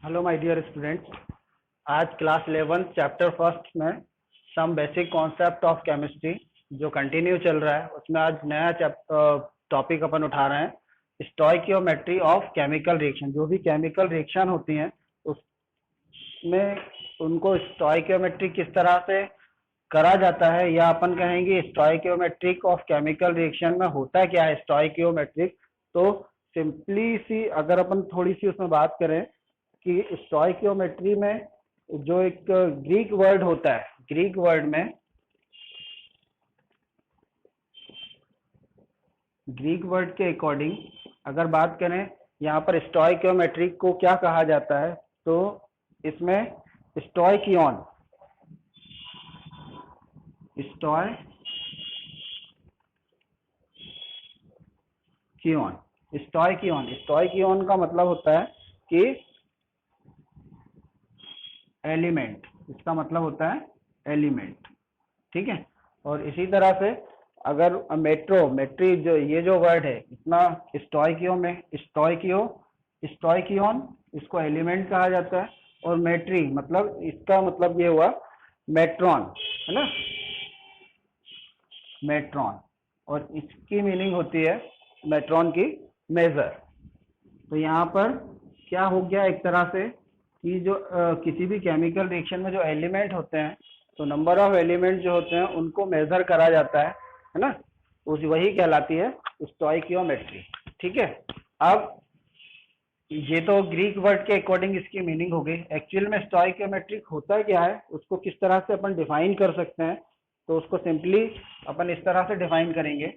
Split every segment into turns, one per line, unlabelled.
Hello my dear students. आज class 11 chapter first में some basic concept of chemistry जो continue चल रहा है उसमें आज नया टॉपिक अपन उठा रहे हैं, स्टोइकियोमेट्री ऑफ केमिकल रिएक्शन। जो भी केमिकल रिएक्शन होती हैं उसमें उनको स्टोइकियोमेट्री किस तरह से करा जाता है, या अपन कहेंगे स्टोइकियोमेट्रिक ऑफ केमिकल रिएक्शन में होता क्या है स्टोइकियोमेट्रिक। तो सिंपली सी अगर अपन थोड़ी सी उसमें बात करें कि स्टोइकियोमेट्री में जो एक ग्रीक वर्ड होता है, ग्रीक वर्ड में ग्रीक वर्ड के अकॉर्डिंग अगर बात करें यहाँ पर स्टोइकियोमेट्री को क्या कहा जाता है, तो इसमें स्टोइकियोन स्टोइकियोन स्टोइकियोन स्टोइकियोन का मतलब होता है कि एलिमेंट। इसका मतलब होता है एलिमेंट, ठीक है। और इसी तरह से अगर मेट्री जो ये जो वर्ड है इतना स्टोइकियोन इसको एलिमेंट कहा जाता है, और मेट्री मतलब इसका मतलब ये हुआ मेट्रॉन, है ना, मेट्रॉन। और इसकी मीनिंग होती है मेट्रॉन की मेजर। तो यहाँ पर क्या हो गया एक तरह से कि जो किसी भी केमिकल रिएक्शन में जो एलिमेंट होते हैं, तो नंबर ऑफ एलिमेंट जो होते हैं उनको मेजर करा जाता है ना, उस वही कहलाती है स्टोइकियोमेट्री, ठीक है। अब ये तो ग्रीक वर्ड के अकॉर्डिंग इसकी मीनिंग हो गई। एक्चुअल में स्टोइकियोमेट्रिक होता क्या है, उसको किस तरह से अपन डिफाइन कर सकते हैं, तो उसको सिंपली अपन इस तरह से डिफाइन करेंगे।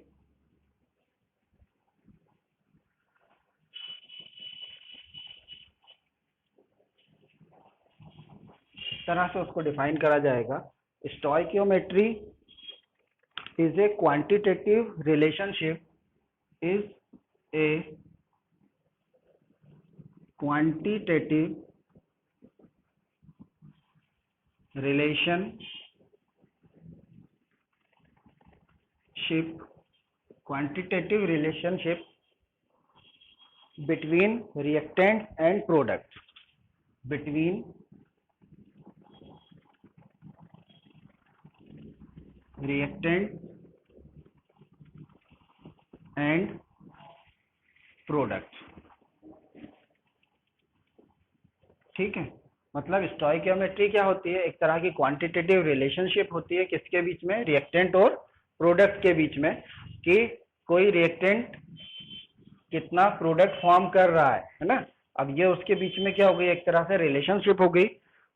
इस तरह से उसको डिफाइन करा जाएगा। Stoichiometry is a quantitative relationship is a quantitative relationship between reactants and products, between reactant and product, ठीक है। मतलब स्टोइकियोमेट्री क्या होती है, एक तरह की क्वांटिटेटिव रिलेशनशिप होती है किसके बीच में, रिएक्टेंट और प्रोडक्ट के बीच में, कि कोई रिएक्टेंट कितना प्रोडक्ट फॉर्म कर रहा है ना। अब ये उसके बीच में क्या हो गई, एक तरह से रिलेशनशिप हो गई,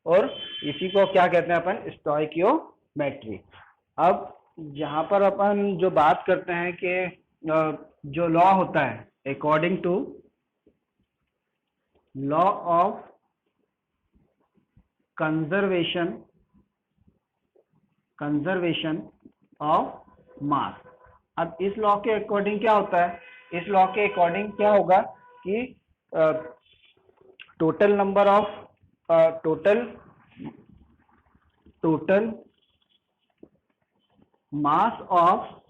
और इसी को क्या कहते हैं अपन, स्टोइकियोमेट्री। अब यहाँ पर अपन जो बात करते हैं कि जो लॉ होता है according to law of conservation of mass. अब इस लॉ के अकॉर्डिंग क्या होता है, इस लॉ के अकॉर्डिंग क्या होगा कि total number of total mass of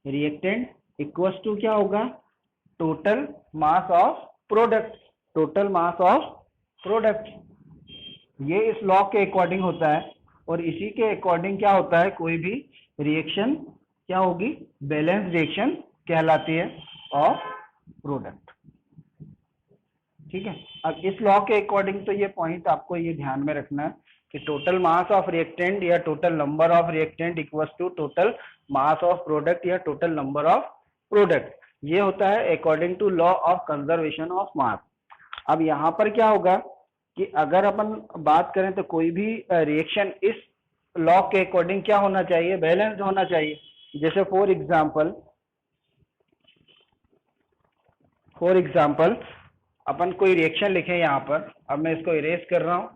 reactant equals to क्या होगा, टोटल मास ऑफ प्रोडक्ट। ये इस लॉ के अकॉर्डिंग होता है, और इसी के अकॉर्डिंग क्या होता है, कोई भी रिएक्शन क्या होगी, बैलेंस रिएक्शन कहलाती है ऑफ प्रोडक्ट, ठीक है। अब इस लॉ के अकॉर्डिंग तो ये पॉइंट आपको ये ध्यान में रखना है कि टोटल मास ऑफ रिएक्टेंट या total number of reactant equals to total mass of product या टोटल नंबर ऑफ प्रोडक्ट। ये होता है according to law of conservation of mass. अब यहाँ पर क्या होगा कि अगर अपन बात करें तो कोई भी रिएक्शन इस लॉ के अकॉर्डिंग क्या होना चाहिए, बैलेंस्ड होना चाहिए। जैसे फॉर एग्जाम्पल अपन कोई रिएक्शन लिखे यहाँ पर, अब मैं इसको इरेज कर रहा हूँ,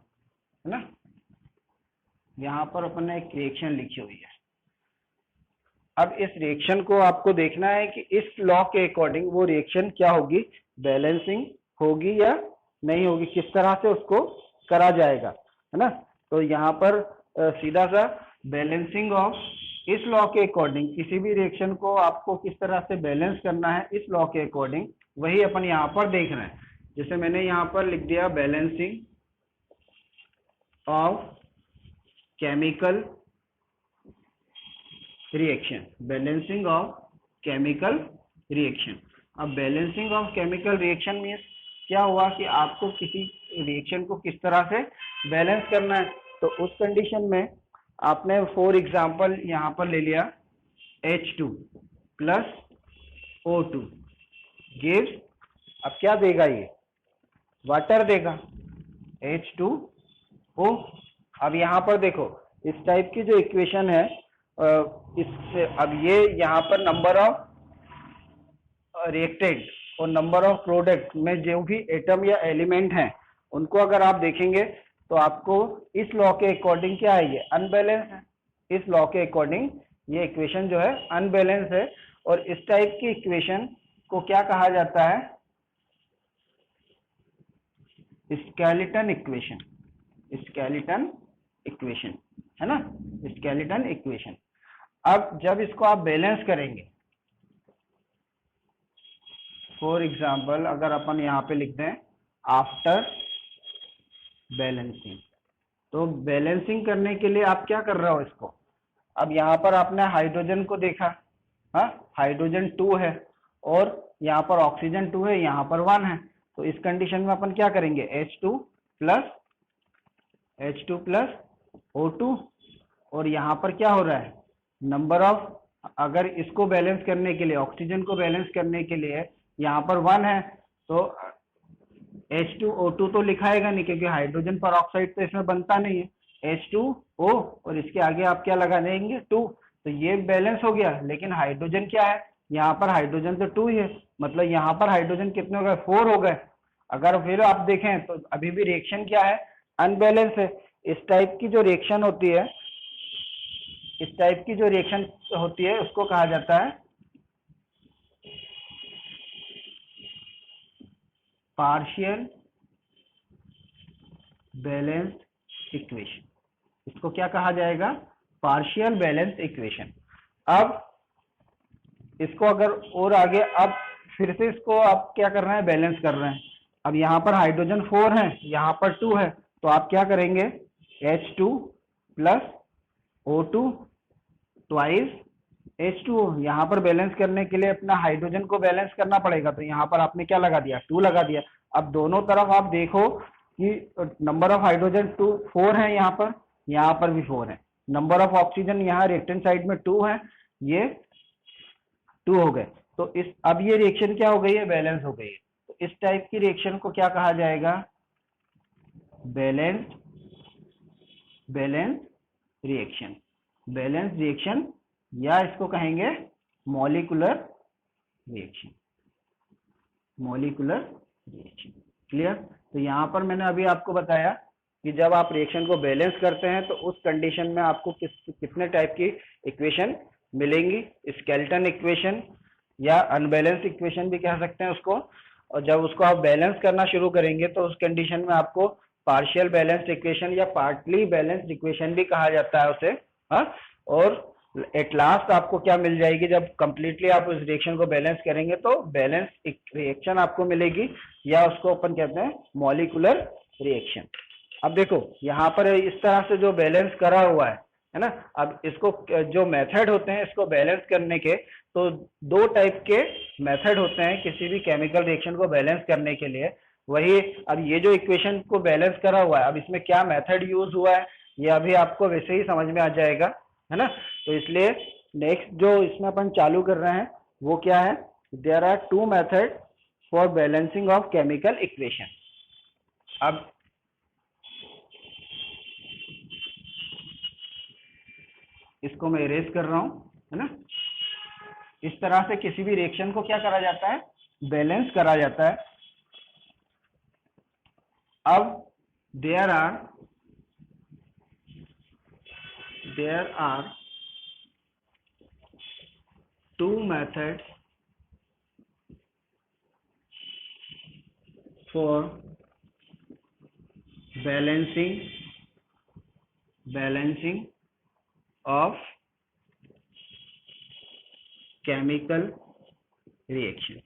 है ना। यहाँ पर अपन ने एक रिएक्शन लिखी हुई है। अब इस रिएक्शन को आपको देखना है कि इस लॉ के अकॉर्डिंग वो रिएक्शन क्या होगी, बैलेंसिंग होगी या नहीं होगी, किस तरह से उसको करा जाएगा, है ना। तो यहाँ पर सीधा सा बैलेंसिंग ऑफ इस लॉ के अकॉर्डिंग किसी भी रिएक्शन को आपको किस तरह से बैलेंस करना है, इस लॉ के अकॉर्डिंग वही अपन यहाँ पर देख रहे हैं। जैसे मैंने यहाँ पर लिख दिया balancing of chemical reaction, balancing of chemical reaction. अब balancing of chemical reaction means क्या हुआ कि आपको किसी रिएक्शन को किस तरह से बैलेंस करना है। तो उस कंडीशन में आपने फॉर एग्जांपल यहाँ पर ले लिया H2 प्लस O2 गिव्स, अब क्या देगा, ये वाटर देगा H2O। अब यहाँ पर देखो इस टाइप की जो इक्वेशन है, इससे अब ये यहाँ पर नंबर ऑफ रिएक्टेंट और नंबर ऑफ प्रोडक्ट में जो भी एटम या एलिमेंट हैं उनको अगर आप देखेंगे तो आपको इस लॉ के अकॉर्डिंग क्या है, ये अनबैलेंस है। इस लॉ के अकॉर्डिंग ये इक्वेशन जो है अनबैलेंस है। और इस टाइप की इक्वेशन को क्या कहा जाता है, स्केलेटन इक्वेशन। स्केलेटन इक्वेशन है ना, स्केलेटन इक्वेशन। अब जब इसको आप बैलेंस करेंगे, फॉर एग्जाम्पल अगर अपन यहाँ पे लिख दें आफ्टर बैलेंसिंग, तो बैलेंसिंग करने के लिए आप क्या कर रहे हो इसको, अब यहाँ पर आपने हाइड्रोजन को देखा, हाँ हाइड्रोजन 2 है और यहाँ पर ऑक्सीजन 2 है, यहाँ पर 1 है। तो इस कंडीशन में अपन क्या करेंगे, H2 प्लस O2, और यहाँ पर क्या हो रहा है, नंबर ऑफ, अगर इसको बैलेंस करने के लिए, ऑक्सीजन को बैलेंस करने के लिए यहाँ पर 1 है, तो H2O2 तो लिखाएगा नहीं क्योंकि हाइड्रोजन पर ऑक्साइड तो इसमें बनता नहीं है, H2O और इसके आगे आप क्या लगा देंगे 2, तो ये बैलेंस हो गया। लेकिन हाइड्रोजन क्या है, यहाँ पर हाइड्रोजन तो 2 ही है, मतलब यहाँ पर हाइड्रोजन कितने हो गए, 4 हो गए। अगर फिर आप देखें तो अभी भी रिएक्शन क्या है, अनबैलेंस है। इस टाइप की जो रिएक्शन होती है, इस टाइप की जो रिएक्शन होती है उसको कहा जाता है पार्शियल बैलेंस्ड इक्वेशन। इसको क्या कहा जाएगा, पार्शियल बैलेंस्ड इक्वेशन। अब इसको अगर और आगे, अब फिर से इसको आप क्या कर रहे हैं, बैलेंस कर रहे हैं। अब यहाँ पर हाइड्रोजन 4 है, यहाँ पर 2 है, तो आप क्या करेंगे, H2 plus O2 twice H2O। यहाँ पर बैलेंस करने के लिए अपना हाइड्रोजन को बैलेंस करना पड़ेगा, तो यहाँ पर आपने क्या लगा दिया, 2 लगा दिया। अब दोनों तरफ आप देखो कि नंबर ऑफ हाइड्रोजन 4 है, यहाँ पर भी 4 है। नंबर ऑफ ऑक्सीजन यहाँ रिएक्टेंट साइड में 2 है, ये 2 हो गए। तो इस, अब ये रिएक्शन क्या हो गई है, बैलेंस हो गई है। तो इस टाइप की रिएक्शन को क्या कहा जाएगा, बैलेंस्ड रिएक्शन, बैलेंस रिएक्शन, या इसको कहेंगे molecular reaction, molecular reaction. Clear. तो यहाँ पर मैंने अभी आपको बताया कि जब आप रिएक्शन को बैलेंस करते हैं तो उस कंडीशन में आपको कितने टाइप की इक्वेशन मिलेंगी, स्केलेटन इक्वेशन या अनबैलेंस इक्वेशन भी कह सकते हैं उसको। और जब उसको आप बैलेंस करना शुरू करेंगे तो उस कंडीशन में आपको पार्शियल बैलेंस्ड इक्वेशन या पार्टली बैलेंस्ड इक्वेशन भी कहा जाता है उसे, हाँ। और एट लास्ट आपको क्या मिल जाएगी, जब कंप्लीटली आप उस रिएक्शन को बैलेंस करेंगे तो बैलेंस रिएक्शन आपको मिलेगी, या उसको अपन कहते हैं मॉलिक्यूलर रिएक्शन। अब देखो यहाँ पर इस तरह से जो बैलेंस करा हुआ है ना। अब इसको जो मेथड होते हैं इसको बैलेंस करने के, तो 2 टाइप के मेथड होते हैं किसी भी केमिकल रिएक्शन को बैलेंस करने के लिए। वही, अब ये जो इक्वेशन को बैलेंस करा हुआ है, अब इसमें क्या मेथड यूज हुआ है ये अभी आपको वैसे ही समझ में आ जाएगा, है ना। तो इसलिए नेक्स्ट जो इसमें अपन चालू कर रहे हैं वो क्या है, there are 2 method for balancing of chemical equation. अब इसको मैं इरेज कर रहा हूं, है ना। इस तरह से किसी भी रिएक्शन को क्या करा जाता है, बैलेंस करा जाता है। अब there are 2 methods for balancing of chemical reaction,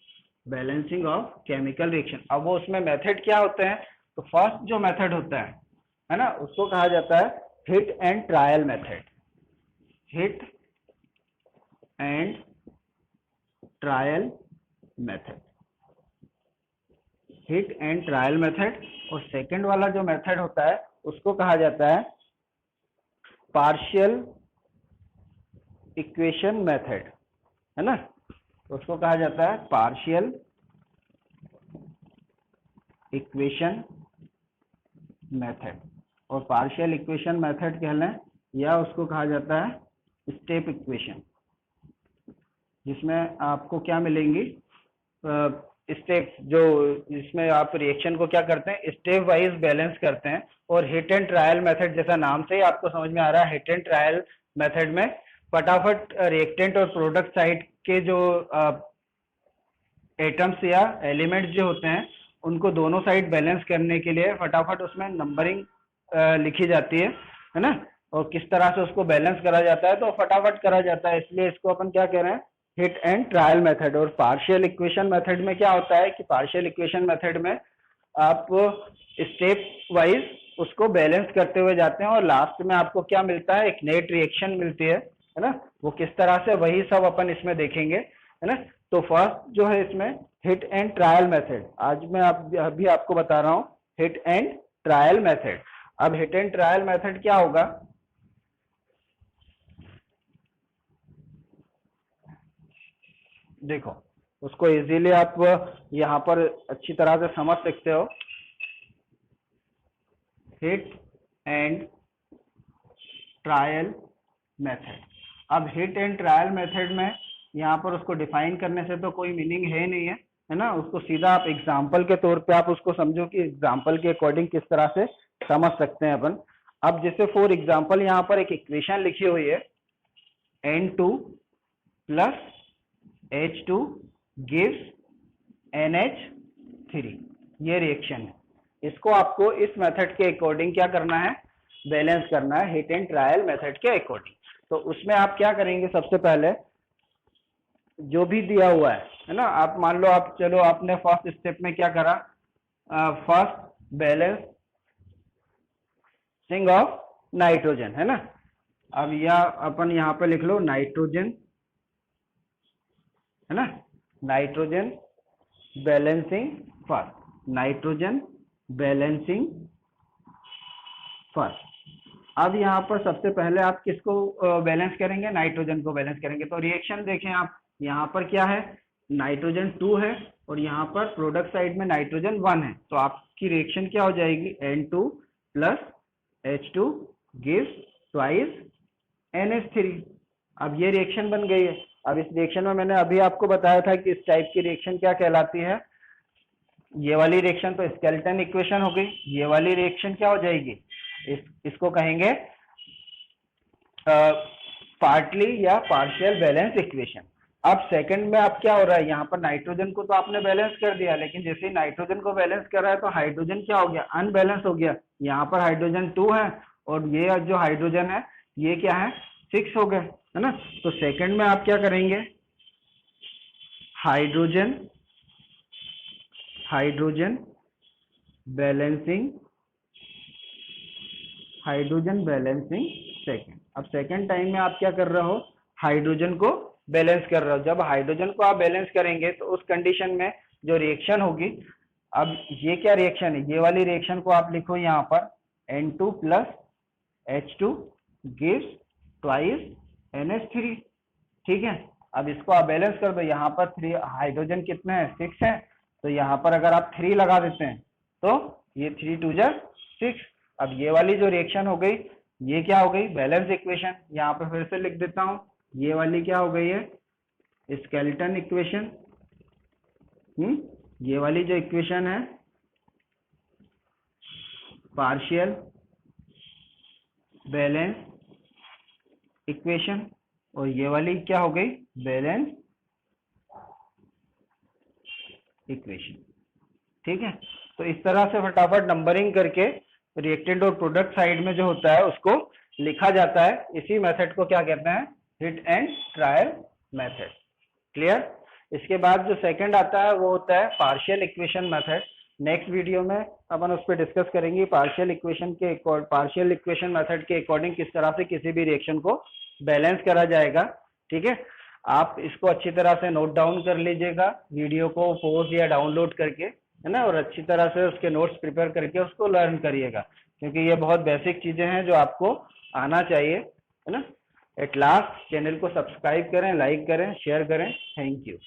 balancing of chemical reaction. अब वो उसमें मेथड क्या होते हैं, तो फर्स्ट जो मेथड होता है ना, उसको कहा जाता है hit and trial method. Hit and trial method, hit and trial method. और सेकंड वाला जो मेथड होता है उसको कहा जाता है पार्शियल इक्वेशन मेथड, है ना, उसको कहा जाता है पार्शियल इक्वेशन मेथड। और पार्शियल इक्वेशन मेथड कह लें या उसको कहा जाता है स्टेप इक्वेशन, जिसमें आपको क्या मिलेंगी, स्टेप, जो जिसमें आप रिएक्शन को क्या करते हैं, स्टेप वाइज बैलेंस करते हैं। और हिट एंड ट्रायल मेथड, जैसा नाम से ही आपको समझ में आ रहा है, हिट एंड ट्रायल मेथड में फटाफट रिएक्टेंट और प्रोडक्ट साइड के जो एटम्स या एलिमेंट्स जो होते हैं उनको दोनों साइड बैलेंस करने के लिए फटाफट उसमें नंबरिंग लिखी जाती है ना, और किस तरह से उसको बैलेंस करा जाता है तो फटाफट करा जाता है, इसलिए इसको अपन क्या कह रहे हैं, हिट एंड ट्रायल मेथड। और पार्शियल इक्वेशन मेथड में क्या होता है कि पार्शियल इक्वेशन मेथड में आप स्टेप वाइज उसको बैलेंस करते हुए जाते हैं और लास्ट में आपको क्या मिलता है, एक नेट रिएक्शन मिलती है ना, वो किस तरह से, वही सब अपन इसमें देखेंगे, है ना। तो फर्स्ट जो है इसमें हिट एंड ट्रायल मेथड, आज मैं अभी आपको बता रहा हूँ हिट एंड ट्रायल मेथड। अब हिट एंड ट्रायल मेथड क्या होगा, देखो उसको इजीली आप यहाँ पर अच्छी तरह से समझ सकते हो। हिट एंड ट्रायल मेथड, अब हिट एंड ट्रायल मेथड में यहाँ पर उसको डिफाइन करने से तो कोई मीनिंग है नहीं है ना, उसको सीधा आप एग्जाम्पल के तौर पे आप उसको समझो कि एग्जाम्पल के अकॉर्डिंग किस तरह से समझ सकते हैं अपन। अब जैसे फॉर एग्जाम्पल यहाँ पर एक इक्वेशन लिखी हुई है, N2 plus H2 gives NH3, ये रिएक्शन है, इसको आपको इस मेथड के अकॉर्डिंग क्या करना है, बैलेंस करना है, हिट एंड ट्रायल मेथड के अकॉर्डिंग। तो उसमें आप क्या करेंगे, सबसे पहले जो भी दिया हुआ है ना, आप मान लो आप, चलो आपने फर्स्ट स्टेप में क्या करा, फर्स्ट बैलेंसिंग ऑफ नाइट्रोजन, है ना। अब यह अपन यहाँ पे लिख लो नाइट्रोजन, है ना, nitrogen balancing first, nitrogen balancing first. अब यहाँ पर सबसे पहले आप किसको बैलेंस करेंगे, नाइट्रोजन को बैलेंस करेंगे। तो रिएक्शन देखें आप, यहाँ पर क्या है, नाइट्रोजन 2 है और यहाँ पर प्रोडक्ट साइड में नाइट्रोजन 1 है, तो आपकी रिएक्शन क्या हो जाएगी, N2 plus H2 gives twice NH3। अब ये रिएक्शन बन गई है। अब इस रिएक्शन में मैंने अभी आपको बताया था कि इस टाइप की रिएक्शन क्या कहलाती है, ये वाली रिएक्शन तो स्केलेटन इक्वेशन हो गई, ये वाली रिएक्शन क्या हो जाएगी, इसको कहेंगे पार्टली या पार्शियल बैलेंस इक्वेशन। अब सेकंड में अब क्या हो रहा है, यहाँ पर नाइट्रोजन को तो आपने बैलेंस कर दिया, लेकिन जैसे ही नाइट्रोजन को बैलेंस कर रहा है तो हाइड्रोजन क्या हो गया, अनबैलेंस हो गया। यहाँ पर हाइड्रोजन 2 है और ये जो हाइड्रोजन है ये क्या है, 6 हो गए, है ना। तो सेकंड में आप क्या करेंगे, hydrogen hydrogen balancing, hydrogen balancing second. अब सेकंड टाइम में आप क्या कर रहे हो, हाइड्रोजन को बैलेंस कर रहे हो। जब हाइड्रोजन को आप बैलेंस करेंगे तो उस कंडीशन में जो रिएक्शन होगी, अब ये क्या रिएक्शन है, ये वाली रिएक्शन को आप लिखो यहाँ पर N2 plus H2 gives twice NH3, ठीक है। अब इसको आप बैलेंस कर दो, यहाँ पर 3 हाइड्रोजन कितने हैं, 6 है, तो यहाँ पर अगर आप 3 लगा देते हैं तो ये 3 2 जा 6। अब ये वाली जो रिएक्शन हो गई ये क्या हो गई, बैलेंस इक्वेशन। यहाँ पे फिर से लिख देता हूँ, ये वाली क्या हो गई है, स्केलेटन इक्वेशन। ये वाली जो इक्वेशन है पार्शियल बैलेंस इक्वेशन, और ये वाली क्या हो गई, बैलेंस इक्वेशन, ठीक है। तो इस तरह से फटाफट नंबरिंग करके रिएक्टेंट और प्रोडक्ट साइड में जो होता है उसको लिखा जाता है। इसी मेथड को क्या कहते हैं, hit and trial method. Clear. इसके बाद जो सेकंड आता है वो होता है partial equation method. Next video में अपन उस पर डिस्कस करेंगे पार्शियल इक्वेशन मेथड के अकॉर्डिंग किस तरह से किसी भी रिएक्शन को बैलेंस करा जाएगा। ठीक है, आप इसको अच्छी तरह से नोट डाउन कर लीजिएगा, वीडियो को पॉज या डाउनलोड करके, है ना, और अच्छी तरह से उसके नोट्स प्रिपेयर करके उसको लर्न करिएगा, क्योंकि ये बहुत बेसिक चीजें हैं जो आपको आना चाहिए, है ना। एट लास्ट चैनल को सब्सक्राइब करें, लाइक करें, शेयर करें। Thank you.